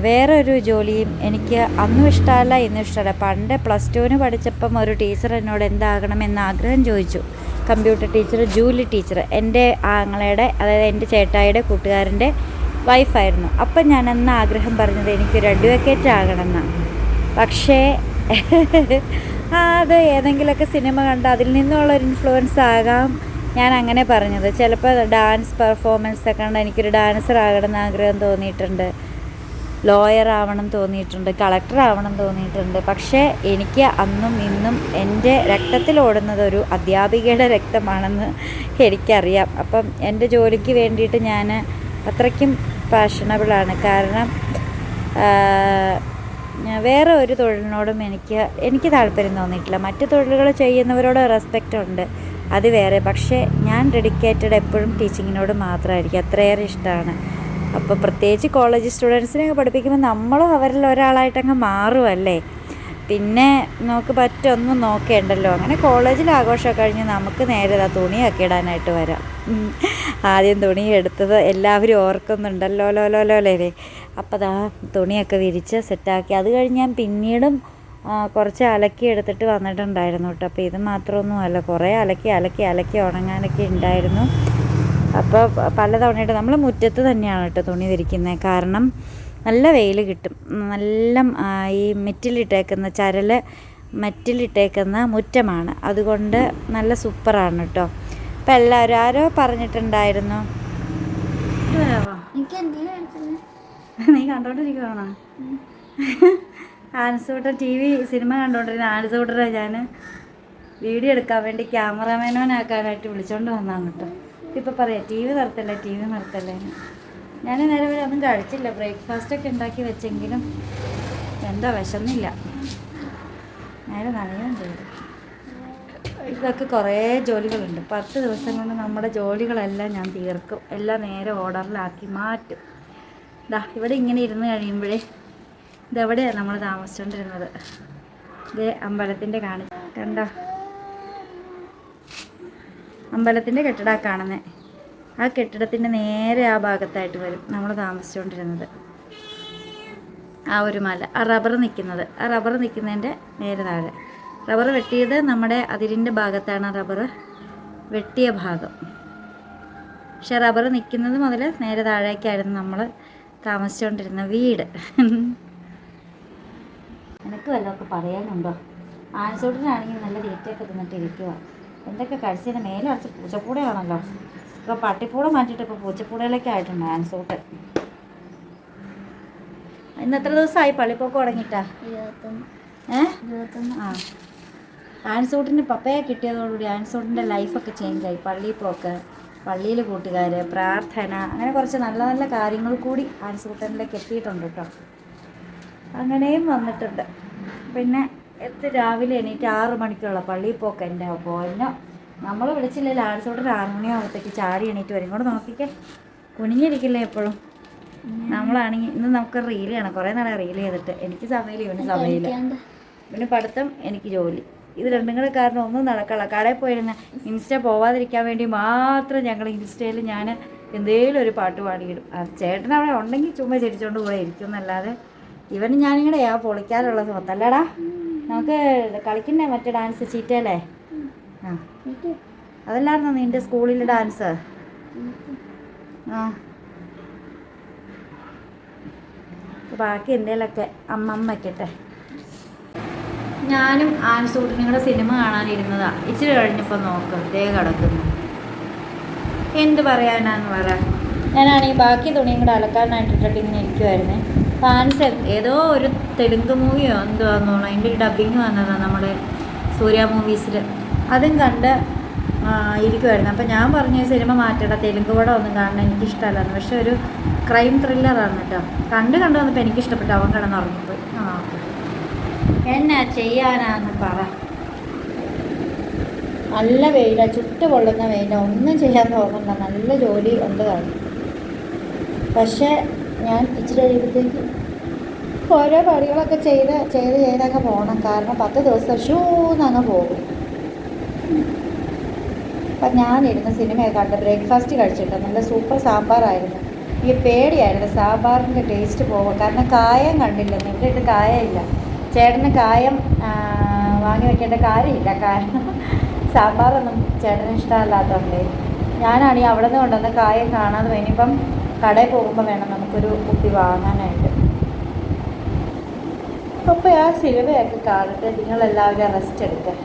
വേറൊരു ജോലിയും എനിക്ക് അന്നും ഇഷ്ടമല്ല ഇന്നും ഇഷ്ടമല്ല. പണ്ട് +2 പഠിച്ചപ്പം ഒരു ടീച്ചർ എന്നോട് എന്താകണമെന്ന് ആഗ്രഹം ചോദിച്ചു. Computer teacher, Julie teacher. എൻ്റെ ആങ്ങളയുടെ, അതായത് എൻ്റെ ചേട്ടായിയുടെ കൂട്ടുകാരൻ്റെ വൈഫായിരുന്നു. അപ്പം ഞാൻ അന്ന് ആഗ്രഹം പറഞ്ഞത് എനിക്കൊരു അഡ്വക്കേറ്റ് ആകണമെന്നാണ്. പക്ഷേ അത് ഏതെങ്കിലുമൊക്കെ സിനിമ കണ്ട് അതിൽ നിന്നുള്ളൊരു ഇൻഫ്ലുവൻസ് ആകാം ഞാൻ അങ്ങനെ പറഞ്ഞത്. ചിലപ്പോൾ ഡാൻസ് പെർഫോമൻസൊക്കെ കണ്ട് എനിക്കൊരു ഡാൻസർ ആകണമെന്ന് ആഗ്രഹം തോന്നിയിട്ടുണ്ട്, ലോയർ ആവണം തോന്നിയിട്ടുണ്ട്, കളക്ടർ ആവണം തോന്നിയിട്ടുണ്ട്. പക്ഷേ എനിക്ക് അന്നും ഇന്നും എൻ്റെ രക്തത്തിലോടുന്നത് ഒരു അധ്യാപികയുടെ രക്തമാണെന്ന് എനിക്കറിയാം. അപ്പം എൻ്റെ ജോലിക്ക് വേണ്ടിയിട്ട് ഞാൻ അത്രയ്ക്കും പാഷനബിളാണ്. കാരണം വേറെ ഒരു തൊഴിലിനോടും എനിക്ക് താല്പര്യം തോന്നിയിട്ടില്ല. മറ്റ് തൊഴിലുകൾ ചെയ്യുന്നവരോട് റെസ്പെക്റ്റ് ഉണ്ട്, അത് വേറെ. പക്ഷേ ഞാൻ ഡെഡിക്കേറ്റഡ് എപ്പോഴും ടീച്ചിങ്ങിനോട് മാത്രമായിരിക്കും. അത്രയേറെ ഇഷ്ടമാണ്. അപ്പോൾ പ്രത്യേകിച്ച് കോളേജ് സ്റ്റുഡൻസിനെയൊക്കെ പഠിപ്പിക്കുമ്പോൾ നമ്മളും അവരിൽ ഒരാളായിട്ടങ്ങ് മാറുമല്ലേ. പിന്നെ നമുക്ക് മറ്റൊന്നും നോക്കേണ്ടല്ലോ. അങ്ങനെ കോളേജിൽ ആഘോഷമൊക്കെ കഴിഞ്ഞ് നമുക്ക് നേരെ തുണിയൊക്കെ ഇടാനായിട്ട് വരാം. ആദ്യം തുണി എടുത്തത് എല്ലാവരും ഓർക്കുന്നുണ്ടല്ലോ അല്ലേ. അപ്പോൾ തുണിയൊക്കെ വിരിച്ച് സെറ്റാക്കി. അത് കഴിഞ്ഞ് ഞാൻ പിന്നീടും കുറച്ച് അലക്കി എടുത്തിട്ട് വന്നിട്ടുണ്ടായിരുന്നു കേട്ടോ. അപ്പോൾ ഇത് മാത്രമൊന്നുമല്ല, കുറേ അലക്കി ഉണങ്ങാനൊക്കെ ഉണ്ടായിരുന്നു. അപ്പോൾ പലതവണയായിട്ട് നമ്മൾ മുറ്റത്ത് തന്നെയാണ് കേട്ടോ തുണി വിരിക്കുന്നത്. കാരണം നല്ല വെയിൽ കിട്ടും. നല്ല ഈ മെറ്റിലിട്ടേക്കുന്ന മുറ്റമാണ്. അതുകൊണ്ട് നല്ല സൂപ്പറാണ് കേട്ടോ. അപ്പം എല്ലാവരും ആരോ പറഞ്ഞിട്ടുണ്ടായിരുന്നു, നീ കണ്ടോണ്ടിരിക്കുവാണോ ആൻസൂട്ടൻ സിനിമ കണ്ടോണ്ടിരുന്ന ആൻസൂട്ടനെ ഞാൻ വീഡിയോ എടുക്കാൻ വേണ്ടി ക്യാമറാമാനാക്കാനായിട്ട് വിളിച്ചോണ്ട് വന്നതാണ് കേട്ടോ. ഇപ്പം പറയാം ടി വി നിർത്തല്ലേ. ഞാൻ നേരെ വരെ ഒന്നും കഴിച്ചില്ല. ബ്രേക്ക്ഫാസ്റ്റൊക്കെ ഉണ്ടാക്കി വെച്ചെങ്കിലും എന്താ വിശന്നില്ല. നേരെ നനയുകയും ചെയ്തു. ഇതൊക്കെ കുറേ ജോലികളുണ്ട്. 10 ദിവസം കൊണ്ട് നമ്മുടെ ജോലികളെല്ലാം ഞാൻ തീർക്കും. എല്ലാം നേരെ ഓർഡറിലാക്കി മാറ്റും. ഇവിടെ ഇങ്ങനെ ഇരുന്ന് കഴിയുമ്പോഴേ ഇതെവിടെയാണ് നമ്മൾ താമസിച്ചുകൊണ്ടിരുന്നത്. ഇത് അമ്പലത്തിൻ്റെ കണ്ടോ, അമ്പലത്തിൻ്റെ കെട്ടിടമാണ് കാണുന്നത്. ആ കെട്ടിടത്തിൻ്റെ നേരെ ആ ഭാഗത്തായിട്ട് വരും നമ്മൾ താമസിച്ചുകൊണ്ടിരുന്നത്. ആ ഒരു മല, ആ റബ്ബർ നിൽക്കുന്നതിൻ്റെ നേരെ താഴെ. റബ്ബർ വെട്ടിയത് നമ്മുടെ അതിരിൻ്റെ ഭാഗത്താണ്. റബ്ബർ വെട്ടിയ ഭാഗം. പക്ഷെ റബ്ബർ നിൽക്കുന്നത് മുതൽ നേരെ താഴേക്കായിരുന്നു നമ്മൾ താമസിച്ചുകൊണ്ടിരുന്ന വീട്. എനിക്ക് വല്ലതൊക്കെ പറയാനുണ്ടോ? ആൻസൂട്ടിനാണെങ്കിൽ നല്ല തീറ്റയൊക്കെ തിന്നിട്ട് ഇരിക്കുക. എന്തൊക്കെ കഴിച്ചതിന് മേലെ അടച്ച് പൂച്ചപ്പൂടയാണല്ലോ. ഇപ്പോൾ പട്ടിപ്പൂട മാറ്റിയിട്ട് ഇപ്പോൾ പൂച്ചപ്പൂടയിലൊക്കെ ആയിട്ടുണ്ട് ആൻസൂട്ട്. ഇന്ന് എത്ര ദിവസമായി പള്ളിപ്പോക്ക് തുടങ്ങിയിട്ടാ? 21. ആ, ആൻസൂട്ടിന് പപ്പയെ കിട്ടിയതോടുകൂടി ആൻസൂട്ടിൻ്റെ ലൈഫൊക്കെ ചേഞ്ചായി. പള്ളിപ്പോക്ക്, പള്ളിയിൽ കൂട്ടുകാർ, പ്രാർത്ഥന, അങ്ങനെ കുറച്ച് നല്ല നല്ല കാര്യങ്ങൾ കൂടി ആൻസൂട്ടനിലേക്ക് എത്തിയിട്ടുണ്ട് കേട്ടോ. അങ്ങനെയും വന്നിട്ടുണ്ട്. പിന്നെ രാവിലെ എണീറ്റ് 6 മണിക്കുള്ള പള്ളിയിൽ പോക്ക്. എൻ്റെ പോന്നോ, നമ്മൾ വിളിച്ചില്ലല്ലോ. ആൻസൂട്ടൻ 6 മണിയാകുമ്പോഴത്തേക്ക് ചാടി എണീറ്റ് വരും. ഇങ്ങോട്ട് നോക്കിക്കേ, കുനിഞ്ഞിരിക്കില്ലേ എപ്പോഴും. നമ്മളാണെങ്കിൽ ഇന്ന് നമുക്ക് റീൽ ചെയ്യണം. കുറേ നാളെ റീൽ ചെയ്തിട്ട് എനിക്ക് സമയമില്ല, ഇവന് സമയമില്ല. പിന്നെ പഠിത്തം, എനിക്ക് ജോലി. ഇത് രണ്ടും കൂടെ കാരണം ഒന്നും നടക്കില്ല. കടയിൽ പോയിരുന്ന ഇൻസ്റ്റ പോവാതിരിക്കാൻ വേണ്ടി മാത്രം ഞങ്ങൾ ഇൻസ്റ്റയിൽ ഞാൻ എന്തേലും ഒരു പാട്ട് പാടിയിടും. ചേട്ടൻ അവിടെ ഉണ്ടെങ്കിൽ ചുമ്മാ ചിരിച്ചുകൊണ്ട് കൂടെ ഇരിക്കും എന്നല്ലാതെ ഇവന് ഞാനിങ്ങനെ പൊളിക്കാനുള്ള സ്വത്തല്ലടാ. നമുക്ക് കളിക്കണ്ടേ മറ്റേ ഡാൻസ്, ചീറ്റയല്ലേ? ആ, അതല്ലായിരുന്നോ നിൻ്റെ സ്കൂളിലെ ഡാൻസ്? ആ, ബാക്കി എന്തേലൊക്കെ അമ്മമ്മ വയ്ക്കട്ടെ. ഞാനും ആൻസൂട്ടിനും കൂടെ സിനിമ കാണാനിരുന്നതാണ്. ഇച്ചിരി കഴിഞ്ഞപ്പോൾ നോക്ക് ദേ കിടക്കുന്നു. എന്ത് പറയാനാന്ന് പറ. ഞാനാണെങ്കിൽ ബാക്കി തുണിയും കൂടെ അലക്കാനായിട്ടിട്ട് ഇങ്ങനെ ഇരിക്കുമായിരുന്നേ. അപ്പോൾ ആൻസ് ഏതോ ഒരു തെലുങ്ക് മൂവിയോ എന്തുവാന്ന് തോന്നുന്നു, അതിൻ്റെ ഒരു ഡബ്ബിങ് വന്നതാണ് നമ്മുടെ സൂര്യ മൂവീസിൽ. അതും കണ്ട് ഇരിക്കുമായിരുന്നു. അപ്പോൾ ഞാൻ പറഞ്ഞു സിനിമ മാറ്റണ്ട, തെലുങ്ക് പടം ഒന്നും കാണണം എനിക്കിഷ്ടമല്ലെന്ന്. പക്ഷെ ഒരു ക്രൈം ത്രില്ലറാണ് കേട്ടോ. കണ്ടു വന്നപ്പോൾ എനിക്കിഷ്ടപ്പെട്ടു. അവൻ കിടന്നുറങ്ങിപ്പോയി. ആ, എന്നാ ചെയ്യാനാന്ന് പറ. നല്ല വെയിലാണ്, ചുട്ട് പൊള്ളുന്ന വെയിലാണ്. ഒന്നും ചെയ്യാൻ തോന്നുന്നില്ല. നല്ല ജോലി ഉണ്ട് കാണും. പക്ഷേ ഞാൻ ഇച്ചിരി കഴിയുമ്പോഴത്തേക്ക് ഓരോ പണികളൊക്കെ ചെയ്തൊക്കെ പോകണം. കാരണം 10 ദിവസം ഷൂന്നങ്ങ് പോകും. അപ്പം ഞാനിരുന്ന് സിനിമയൊക്കെ കണ്ട് ബ്രേക്ക്ഫാസ്റ്റ് കഴിച്ചിട്ട് നല്ല സൂപ്പർ സാമ്പാറായിരുന്നു. ഈ പേടിയായിരുന്നു സാമ്പാറിൻ്റെ ടേസ്റ്റ് പോകും. കാരണം കായം കണ്ടില്ലെന്ന്. ഇവിടെ ഇട്ട് കായമില്ല. ചേട്ടന് കായം വാങ്ങി വെക്കേണ്ട കാര്യമില്ല. കാരണം സാമ്പാറൊന്നും ചേട്ടന് ഇഷ്ടമല്ലാത്തതുകൊണ്ട് ഞാനാണെങ്കിൽ അവിടെ നിന്ന് കൊണ്ടുവന്ന് കായം കാണാതെ ഇനിയിപ്പം കടയിൽ പോകുമ്പോൾ വേണം നമുക്കൊരു കുപ്പി വാങ്ങാനായിട്ട്. അപ്പോൾ ആ സിനിമയൊക്കെ കാണട്ടെ. നിങ്ങളെല്ലാവരും റെസ്റ്റ് എടുക്കുക.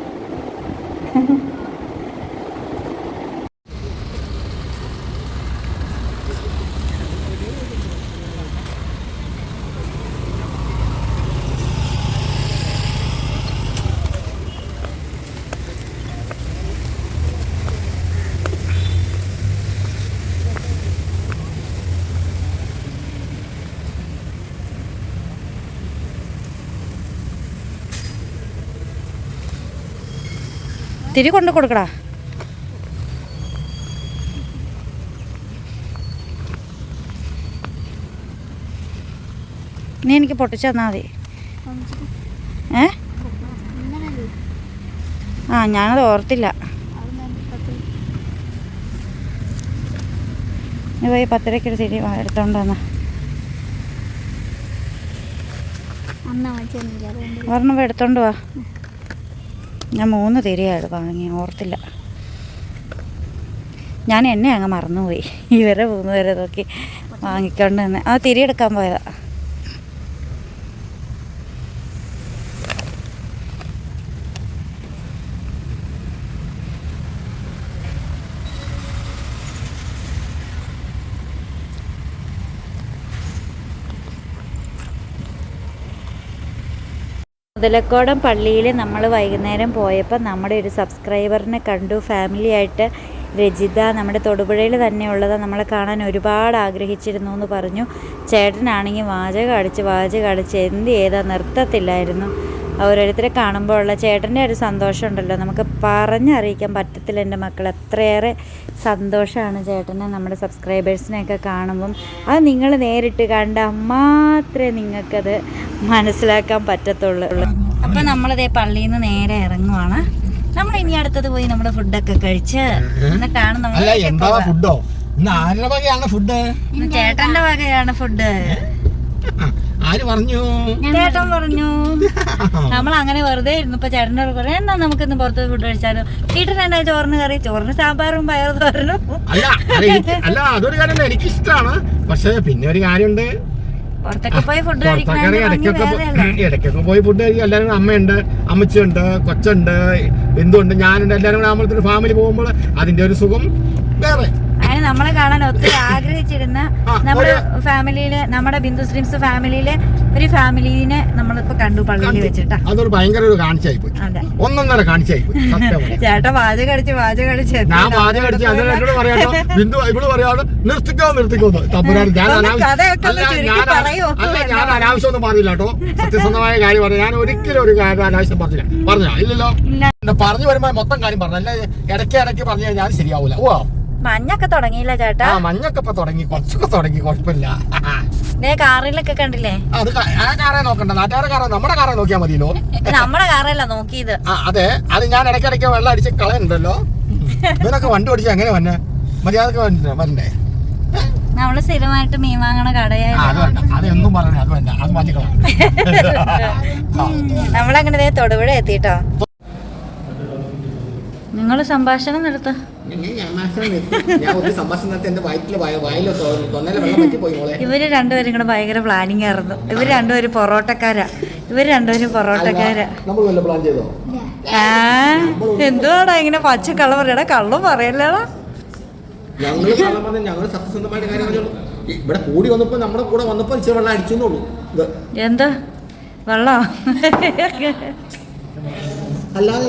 തിരി കൊണ്ട് കൊടുക്കടാ. നീ എനിക്ക് പൊട്ടിച്ചു തന്നാൽ മതി. ആ, ഞാനത് ഓർത്തില്ല. നീ പോയി 10 രൂപയ്ക്കൊരു തിരി എടുത്തോണ്ട് വന്നാ. ഒരെണ്ണം എടുത്തോണ്ട് വാ. ഞാൻ 3 തിരിയാണ് വാങ്ങി, ഓർത്തില്ല. ഞാൻ എന്നെ അങ്ങ് മറന്നുപോയി. ഇവരെ 3 പേരെ നോക്കി വാങ്ങിക്കൊണ്ട് തന്നെ ആ തിരി എടുക്കാൻ പോയതാ. മുതലക്കോടം പള്ളിയിൽ നമ്മൾ വൈകുന്നേരം പോയപ്പോൾ നമ്മുടെ ഒരു സബ്സ്ക്രൈബറിനെ കണ്ടു. ഫാമിലി ആയിട്ട് രജിത, നമ്മുടെ തൊടുപുഴയിൽ തന്നെ ഉള്ളത്. നമ്മളെ കാണാൻ ഒരുപാട് ആഗ്രഹിച്ചിരുന്നു എന്ന് പറഞ്ഞു. ചേട്ടനാണെങ്കിൽ വാചകം അടിച്ച് എന്ത് ചെയ്താൽ നിർത്തത്തില്ലായിരുന്നു. ഓരോരുത്തരെ കാണുമ്പോഴുള്ള ചേട്ടൻ്റെ ഒരു സന്തോഷം ഉണ്ടല്ലോ, നമുക്ക് പറഞ്ഞറിയിക്കാൻ പറ്റത്തില്ല. എൻ്റെ മക്കൾ എത്രയേറെ സന്തോഷമാണ് ചേട്ടനെ നമ്മുടെ സബ്സ്ക്രൈബേഴ്സിനെയൊക്കെ കാണുമ്പം. അത് നിങ്ങൾ നേരിട്ട് കണ്ടാൽ മാത്രമേ നിങ്ങൾക്കത് മനസ്സിലാക്കാൻ പറ്റത്തുള്ളൂ. അപ്പം നമ്മളിതേ പള്ളിയിൽ നിന്ന് നേരെ ഇറങ്ങുവാണ്. നമ്മൾ ഇനി അടുത്തത് പോയി നമ്മുടെ ഫുഡൊക്കെ കഴിച്ച് എന്നിട്ടാണ് നമ്മൾ ചേട്ടന്റെ വകയാണ് ഫുഡ്. ചേട്ടൻ പറഞ്ഞു. നമ്മൾ അങ്ങനെ വെറുതെ ഇരുന്നപ്പോ ചേട്ടൻ്റെ പറയാം, എന്നാ നമുക്കിന്ന് പുറത്ത് ഫുഡ് കഴിച്ചാലോ. വീട്ടിൽ തന്നെ ചോറിന് കറി, ചോറിന് സാമ്പാറും പയർ തോരനും. അല്ല അതൊരു കാര്യം എനിക്കിഷ്ടമാണ്. പക്ഷെ പിന്നെ ഒരു കാര്യമുണ്ട്, പുറത്തൊക്കെ പോയി ഫുഡ് കഴിക്കണം. ഇടയ്ക്കൊക്കെ പോയി ഫുഡ് കഴിക്കും. എല്ലാവരും അമ്മയുണ്ട്, അമ്മച്ചിയുണ്ട്, കൊച്ചുണ്ട്, ബന്ധുണ്ട്, ഞാനുണ്ട്. എല്ലാവരും കൂടെ നമ്മളൊരു ഫാമിലി പോകുമ്പോൾ അതിന്റെ ഒരു സുഖം വേറെ. അതിന് നമ്മളെ കാണാൻ ഒത്തിരി ആഗ്രഹിച്ചിരുന്ന നമ്മുടെ ഫാമിലിയിലെ, നമ്മുടെ ബിന്ദു സ്ട്രീംസ് ഫാമിലിയിലെ ഒരു ഫാമിലിനെ നമ്മളിപ്പോ കണ്ടു പള്ളിയിൽ വെച്ചിട്ടാ. അതൊരു ഭയങ്കര ഒരു കാണിച്ചായി പോയി. ഒന്നൊന്നര കാണിച്ചായി പോയി. ചേട്ടാ വാചകം അടിച്ച് ഞാൻ വാചകം അടിച്ച് എന്നോട് പറയാട്ടോ, ബിന്ദു ഇവിടെ പറയാതെ നിർത്തിക്കോ ഞാൻ അനാവശ്യം ഒന്നും പറഞ്ഞില്ല കേട്ടോ. സത്യസന്ധമായ കാര്യം പറഞ്ഞു. ഞാൻ ഒരിക്കലും ഒരു കാര്യം അനാവശ്യം പറഞ്ഞില്ല. ഇല്ലല്ലോ. പറഞ്ഞു വരുമ്പോ മൊത്തം കാര്യം പറഞ്ഞു. അല്ല ഇടയ്ക്ക് പറഞ്ഞു കഴിഞ്ഞാൽ ശരിയാവൂല. ഓ മഞ്ഞൊക്കെ തുടങ്ങിയില്ല ചേട്ടാ? മഞ്ഞൊക്കെ ഇപ്പൊ തുടങ്ങി, കുറച്ചൊക്കെ തുടങ്ങി, കുഴപ്പമില്ല. കാറിലൊക്കെ കണ്ടില്ലേ? അത് ആ കാറെ നോക്കണ്ട, നാട്ടുകാരെ കാറെ, നമ്മുടെ കാറെ നോക്കിയാൽ മതിയല്ലോ. നമ്മുടെ കാറല്ല നോക്കിയത്. അതെ, അത് ഞാൻ ഇടയ്ക്കിടയ്ക്ക് വെള്ളം അടിച്ച് കളയുന്നുണ്ടല്ലോ. ഇതിനൊക്കെ വണ്ടി ഓടിച്ചാൽ എങ്ങനെ വന്നെ? മര്യാദക്ക് വരണ്ടേ? നമ്മള് സ്ഥിരമായിട്ട് മീൻ വാങ്ങണ കടയായി. അതൊന്നും പറഞ്ഞു, അത് വേണ്ട, അത് മാറ്റിക്കളാം. നമ്മളങ്ങനെ തൊടുപുഴ എത്തിട്ടോ. നിങ്ങൾ സംഭാഷണം നടത്ത. ഇവര് രണ്ടുപേരും കൂടെ ഭയങ്കര പ്ലാനിങ് ആയിരുന്നു. ഇവര് രണ്ടുപേരും പൊറോട്ടക്കാരാ. എന്തുവാടാ ഇങ്ങനെ പച്ചക്കള്ള പറയടാ? കള്ളും പറയല്ലേടാ. ഞങ്ങള് സത്യസന്ധമായിട്ട് കാര്യം ഇവിടെ കൂടി വന്നപ്പോ നമ്മുടെ കൂടെ വന്നപ്പോ ഇച്ചിരി വെള്ളം അടിച്ചെന്നുള്ളൂ. എന്താ വെള്ളം? അല്ലാതെ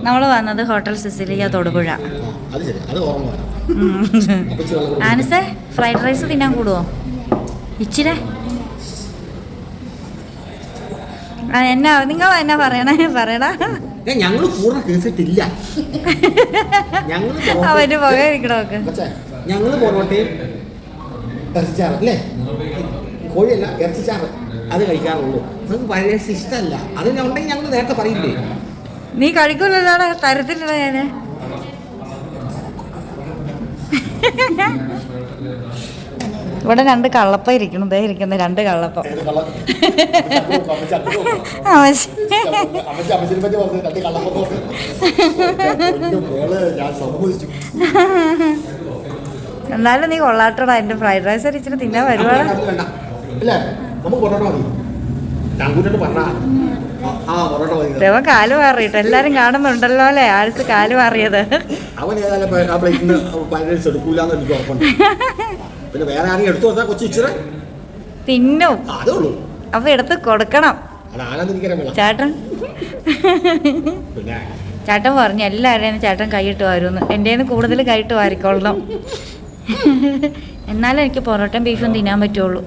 നമ്മള് വന്നത് ഹോട്ടൽ സിസിലിയ തൊടുപുഴ. ആനസേ ഫ്രൈഡ് റൈസ് തിന്നാൻ കൂടുവോ ഇച്ചിരി? നിങ്ങൾ എന്നാ പറയണ ഞങ്ങള് കൂടെ കേസിട്ടില്ല. അവന്റെ പുകയിരിക്കണോക്ക്. ഞങ്ങള് പൊറോട്ടയും ഇറച്ചിച്ചാറ് അല്ലേ, കോഴിയല്ല ഇറച്ചിച്ചാറ്, അത് കഴിക്കാറുള്ളൂ. നമുക്ക് പഴയ ഇഷ്ടമല്ല. അത് ഉണ്ടെങ്കിൽ ഞങ്ങൾ നേരത്തെ പറയില്ലേ. നീ കഴിക്കൂലല്ലോടെ, തരത്തില്ല ഞാന്. ഇവിടെ 2 കള്ളപ്പ ഇരിക്കണം. ദേ ഇരിക്കുന്ന 2 കള്ളപ്പം. എന്നാലും നീ കൊള്ളാട്ടോടാ. എന്റെ ഫ്രൈഡ് റൈസ് ഇച്ചിരി തിന്നാൻ വരുവാണ്. കാല് മാറിയിട്ട് എല്ലാരും കാണുന്നുണ്ടല്ലോ അല്ലേ? ആഴ്ച കാല് മാറിയത്. തിന്നും. അപ്പൊ എടുത്ത് കൊടുക്കണം ചേട്ടൻ. ചേട്ടൻ പറഞ്ഞു എല്ലാവരെയും ചേട്ടൻ കൈയിട്ട് വാരുമെന്ന്. എൻ്റെ കൂടുതൽ കൈയിട്ട് വാരിക്കൊള്ളണം. എന്നാലും എനിക്ക് പൊറോട്ടയും ബീഫും തിന്നാൻ പറ്റുള്ളൂ.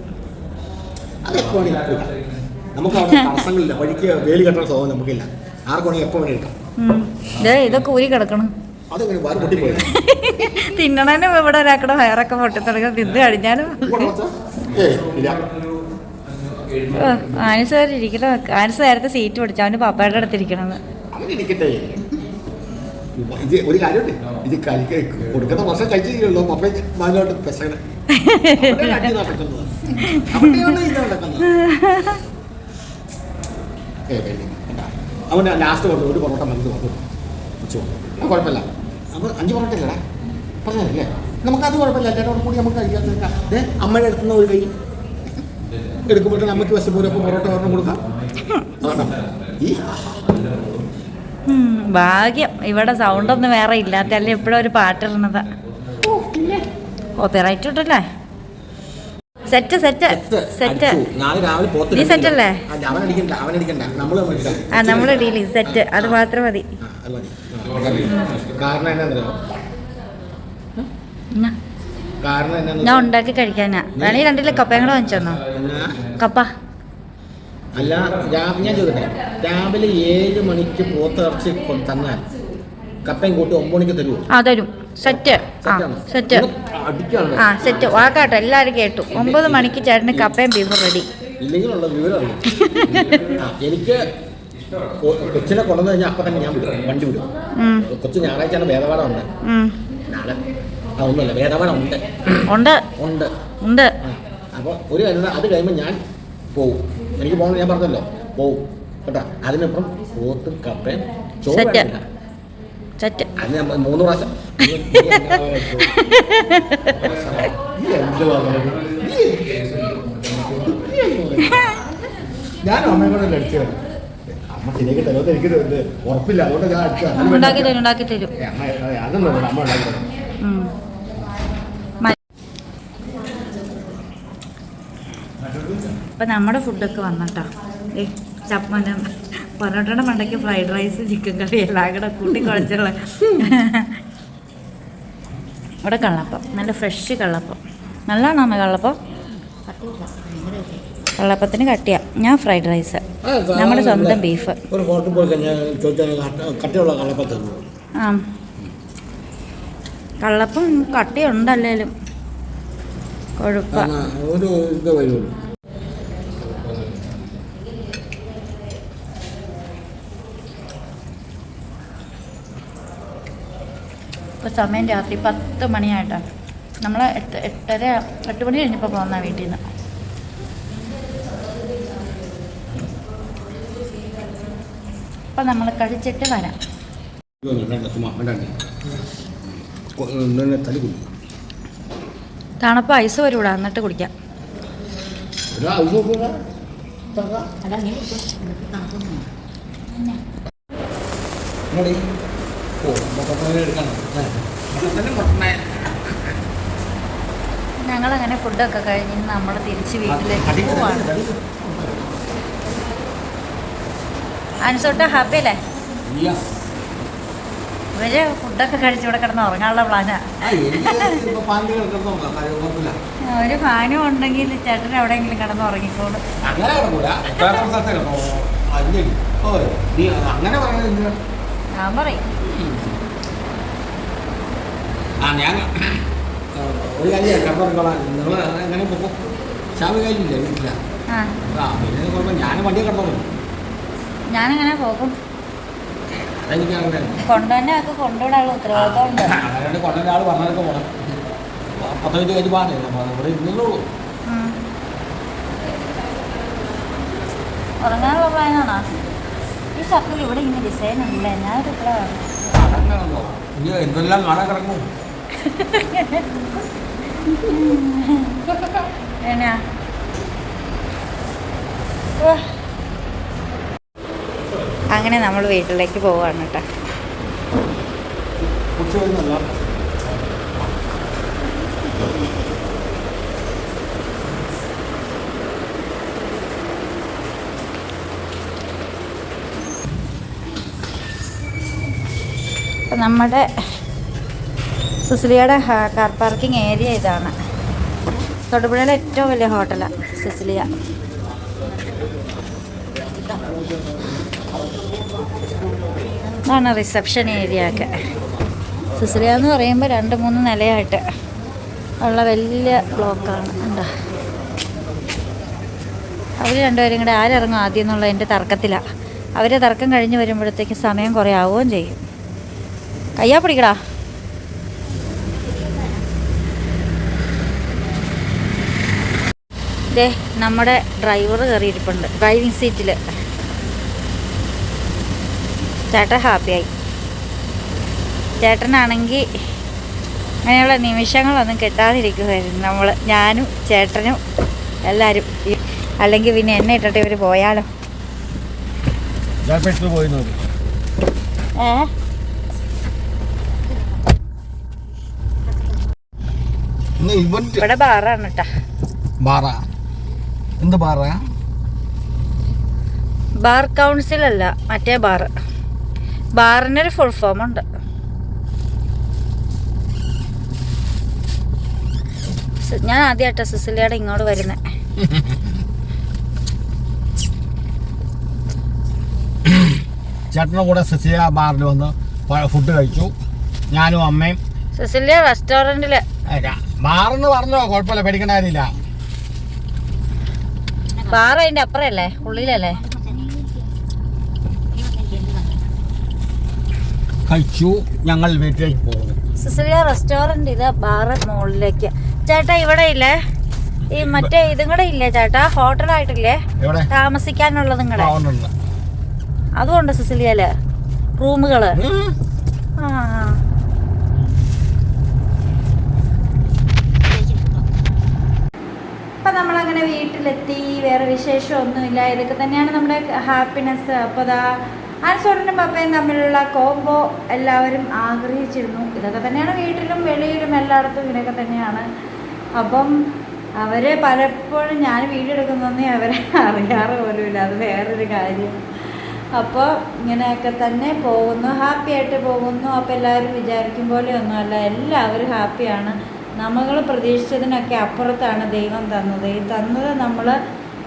ഇതൊക്കെ ഊരി കിടക്കണം. തിന്നണേനും ഇവിടെ ഒരാക്കടെ വയറൊക്കെ പൊട്ടിത്തുടങ്ങി. തിന്ന് കഴിഞ്ഞാലും ആനസ് ഇരിക്കണം. ആനസ് നേരത്തെ സീറ്റ് പിടിച്ചു. അവന് പപ്പയുടെ അടുത്തിരിക്കണമെന്ന്. ഒരു കാര്യമുണ്ട്, ഇത് കൊടുക്കുന്ന വർഷം കഴിച്ചില്ലല്ലോ. അവന് ലാസ്റ്റ് കൊണ്ട് ഒരു പൊറോട്ട മരുന്ന് വന്നു ഉച്ച കുഴപ്പമില്ല. അപ്പോൾ 5 പൊറോട്ട ഇല്ലടാ പറഞ്ഞല്ലേ, നമുക്കത് കുഴപ്പമില്ല. എല്ലാവരോടും കൂടി നമുക്ക് കഴിക്കാൻ. അമ്മയുടെ അടുത്തുനിന്ന് ഒരു കൈ എടുക്കുമ്പോഴേ നമുക്ക് വിശപ്പൂരപ്പം പൊറോട്ട ഒരെണ്ണം കൊടുക്കാം. ഭാഗ്യം ഇവിടെ സൗണ്ടൊന്നും വേറെ ഇല്ലാത്തല്ലേ. എപ്പോഴും ഒരു പാട്ടിടണതാ. കോപ്പിറൈറ്റ് ഇട്ടല്ലേ? സെറ്റ് നീ സെറ്റല്ലേ? നമ്മള് ഡീലി സെറ്റ്. അത് മാത്രം മതി. ഞാൻ ഉണ്ടാക്കി കഴിക്കാനാ. വേണേ 2 കപ്പയും കൂടെ വാങ്ങിച്ചോ. കപ്പ അല്ല ഞാൻ ചോദിക്കട്ടെ, രാവിലെ 7 മണിക്ക് പോത്തിറച്ചി തന്നാൽ കപ്പയും കൂട്ടി 9 മണിക്ക് തരുമോ? ആ തരും. സെറ്റ്. സെറ്റ്. ആ സെറ്റ്. വാക്കാട്ടോ, എല്ലാവരും കേട്ടു. 9 മണിക്ക് ചേട്ടന് കപ്പയും ബീഫും റെഡി. ഇല്ലെങ്കിലുള്ള വിവരം അറിയാം. എനിക്ക് കൊച്ചിനെ കൊണ്ടുവന്ന് കഴിഞ്ഞാൽ അപ്പം തന്നെ ഞാൻ വിടും, വണ്ടി വിടും. കൊച്ചു ഞായറാഴ്ചയാണ് വേദപാഠം ഉണ്ട്. നാളെ ഒന്നുമില്ല, വേദപാഠം ഉണ്ട് ഉണ്ട് ഉണ്ട് ഉണ്ട്. അപ്പോൾ ഒരു കാര്യം, അത് കഴിയുമ്പോൾ ഞാൻ പോവും. എനിക്ക് പോകണം, ഞാൻ പറഞ്ഞല്ലോ പോവും കേട്ടോ. അതിനപ്പുറം പോത്തും കപ്പയും ചോറ് സെറ്റ്. അത് ഞാൻ 3 പ്രാവശ്യം ഞാൻ അമ്മയെ കൂടെ അടിച്ചു. അമ്മ ശരിയാക്കി തരുമോ എനിക്ക് ഉറപ്പില്ല, അതുകൊണ്ട് ഞാൻ അടിച്ചു. ഉണ്ടാക്കി തരും. അതൊന്നും അമ്മ ഉണ്ടാക്കി തരും. അപ്പം നമ്മുടെ ഫുഡൊക്കെ വന്നിട്ടോ. ചപ്പനം പൊറോട്ടയുടെ മണ്ടയ്ക്ക് ഫ്രൈഡ് റൈസ്, ചിക്കൻ കറി എല്ലാം കൂടെ കൂട്ടി കുഴച്ചുള്ള ഇവിടെ കള്ളപ്പം, നല്ല ഫ്രഷ് കള്ളപ്പം. നല്ലതാണോ അമ്മ കള്ളപ്പം? കള്ളപ്പത്തിന് കട്ടിയാ. ഞാൻ ഫ്രൈഡ് റൈസ്, നമ്മുടെ സ്വന്തം ബീഫ്. ഒരു ഹോട്ടൽ പോയി കഴിഞ്ഞാൽ കട്ടിയുള്ള കള്ളപ്പം തരുന്നു. ആ കള്ളപ്പം കട്ടിയുണ്ടല്ലേലും കൊഴുപ്പ. ഒരു ഇത് വരുള്ളൂ. ഇപ്പോൾ സമയം രാത്രി 10 മണിയായിട്ടാണ്. നമ്മൾ 8 മണി കഴിഞ്ഞപ്പോൾ പോകുന്ന വീട്ടിൽ നിന്ന്. അപ്പം നമ്മൾ കഴിച്ചിട്ട് വരാം. തണുപ്പ് ഐസ് വരൂടാ, എന്നിട്ട് കുടിക്കാം. ഞങ്ങളങ്ങനെ ഫുഡൊക്കെ കഴിഞ്ഞ് നമ്മൾ തിരിച്ച് വീട്ടിലേക്ക് പോവാണ്. അനുസോട്ട ഹാപ്പി അല്ലേ? ഇവര് ഫുഡൊക്കെ കഴിച്ച് ഇവിടെ കിടന്ന് ഉറങ്ങാനുള്ള പ്ലാനാ. ഒരു ഫാനും ഉണ്ടെങ്കിൽ ചേട്ടൻ എവിടെയെങ്കിലും കിടന്ന് ഉറങ്ങിക്കോളും. ഞാൻ പറയും ഒരു കാര്യം കിടന്നുറങ്ങോളാം. നിങ്ങൾ എങ്ങനെ പോകും? ഷാമി കഴിഞ്ഞില്ലേ വീട്ടില? പിന്നെ ഞാൻ വണ്ടിയെ കിടന്നു. ഞാനെങ്ങനെ പോകും? കൊണ്ടുതന്നെ ആൾക്ക് കൊണ്ടുവിടാനുള്ള ഉത്തരവാദിത്വം ഉണ്ട്. കൊണ്ടുവന്ന ആൾ പറഞ്ഞതൊക്കെ പോകണം. 10 മിനിറ്റ് കഴിഞ്ഞ് പാടില്ല, ഇവിടെ ഇരുന്നുള്ളൂ. ഉറങ്ങാനുള്ള പ്ലാനാണോ? ഈ ഷർട്ടിൽ ഇവിടെ ഇങ്ങനെ ഡിസൈൻ ഉണ്ടല്ലേ? ഞാനൊരു ഇപ്പോഴാണ് ഇനി എന്തെല്ലാം കാണാൻ കിടക്കും. എന്നാ അങ്ങനെ നമ്മൾ വീട്ടിലേക്ക് പോവാണ് കേട്ടോ. അപ്പം നമ്മുടെ സിസിലിയയുടെ കാർ പാർക്കിംഗ് ഏരിയ ഇതാണ്. തൊടുപുഴയിലെ ഏറ്റവും വലിയ ഹോട്ടലാണ് സിസിലിയ. ഇതാണ് റിസപ്ഷൻ ഏരിയ ഒക്കെ. സിസിലിയ എന്ന് പറയുമ്പോൾ 2-3 നിലയായിട്ട് ഉള്ള വലിയ ബ്ലോക്കാണ്. ഉണ്ടോ? അവർ രണ്ടുപേരും കൂടെ ആരിറങ്ങും ആദ്യം എന്നുള്ളതിൻ്റെ തർക്കത്തിലാണ്. അവരെ തർക്കം കഴിഞ്ഞ് വരുമ്പോഴത്തേക്ക് സമയം കുറേ ആവുകയും ചെയ്യും. കയ്യാ പിടിക്കടാ. ദേ നമ്മുടെ ഡ്രൈവർ കയറിയിരിപ്പുണ്ട് ഡ്രൈവിംഗ് സീറ്റിൽ. ചേട്ടൻ ഹാപ്പിയായി. ചേട്ടനാണെങ്കിൽ അങ്ങനെയുള്ള നിമിഷങ്ങളൊന്നും കിട്ടാതിരിക്കുമായിരുന്നു. ഞാനും ചേട്ടനും എല്ലാവരും. അല്ലെങ്കിൽ പിന്നെ എന്നെ ഇട്ടിട്ട് ഇവർ പോയാലോ? ഇവിടെ ബാറാണ് കേട്ടാ. എന്ത് ബാറാ? ബാർ കൗൺസിൽ അല്ല, മറ്റേ ബാറ്. ബാറിനൊരു ഫുൾ ഫോം ഉണ്ട്. ഞാൻ ആദ്യമായിട്ടാ സിസിലിയുടെ ഇങ്ങോട്ട് വരുന്നത്. ചേട്ടൻ്റെ കൂടെ സിസിലിയ ബാറിൽ വന്ന് ഫുഡ് കഴിച്ചു. ഞാനും അമ്മയും. സിസിലിയ റെസ്റ്റോറൻറ്റില് ബാറെന്ന് പറഞ്ഞോ, കുഴപ്പമില്ല, പേടിക്കേണ്ട കാര്യമില്ല. ബാർ അതിന്റെ അപ്പുറല്ലേ, ഉള്ളിലല്ലേ? കഴിച്ചു, ഞങ്ങൾ വീട്ടിലേക്ക് പോകുന്നു. സിസിലിയ റെസ്റ്റോറന്റ്, ഇത് ബാറ് മുകളിലേക്ക്. ചേട്ടാ ഇവിടെ ഇല്ലേ ഈ മറ്റേ ഇതും കൂടെ ഇല്ലേ ചേട്ടാ, ഹോട്ടലായിട്ടില്ലേ താമസിക്കാനുള്ളതും കൂടെ? അതുകൊണ്ട് സിസിലിയയില് റൂമുകള്. ആ അപ്പം നമ്മളങ്ങനെ വീട്ടിലെത്തി. വേറെ വിശേഷമൊന്നുമില്ല. ഇതൊക്കെ തന്നെയാണ് നമ്മുടെ ഹാപ്പിനെസ്. അപ്പോൾ അതാ ആൻസോറിനും പപ്പയും തമ്മിലുള്ള കോംബോ എല്ലാവരും ആഗ്രഹിച്ചിരുന്നു. ഇതൊക്കെ തന്നെയാണ് വീട്ടിലും വെളിയിലും എല്ലായിടത്തും ഇങ്ങനെയൊക്കെ തന്നെയാണ്. അപ്പം അവർ പലപ്പോഴും ഞാൻ വീഡിയോ എടുക്കുന്നൊന്നും അവരെ അറിയാറ് പോലുമില്ല. അത് വേറൊരു കാര്യം. അപ്പോൾ ഇങ്ങനെയൊക്കെ തന്നെ പോകുന്നു, ഹാപ്പി ആയിട്ട് പോകുന്നു. അപ്പോൾ എല്ലാവരും വിചാരിക്കും പോലെ ഒന്നുമല്ല, എല്ലാവരും ഹാപ്പിയാണ്. നമ്മൾ പ്രതീക്ഷിച്ചതിനൊക്കെ അപ്പുറത്താണ് ദൈവം തന്നത്. ഈ തന്നത് നമ്മൾ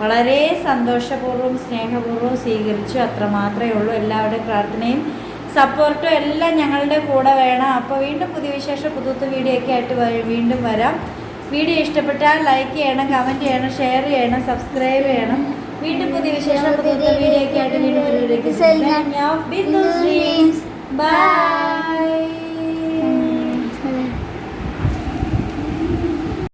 വളരെ സന്തോഷപൂർവ്വം സ്നേഹപൂർവ്വം സ്വീകരിച്ചു, അത്ര മാത്രമേ ഉള്ളൂ. എല്ലാവരുടെയും പ്രാർത്ഥനയും സപ്പോർട്ടും എല്ലാം ഞങ്ങളുടെ കൂടെ വേണം. അപ്പോൾ വീണ്ടും പുതിയ വിശേഷം പുതുത്ത വീഡിയോ ഒക്കെ ആയിട്ട് വീണ്ടും വരാം. വീഡിയോ ഇഷ്ടപ്പെട്ടാൽ ലൈക്ക് ചെയ്യണം, കമൻറ്റ് ചെയ്യണം, ഷെയർ ചെയ്യണം, സബ്സ്ക്രൈബ് ചെയ്യണം. വീണ്ടും പുതിയ വിശേഷം പുതുത്ത വീഡിയോ ഒക്കെ ആയിട്ട് വീണ്ടും ബൈ.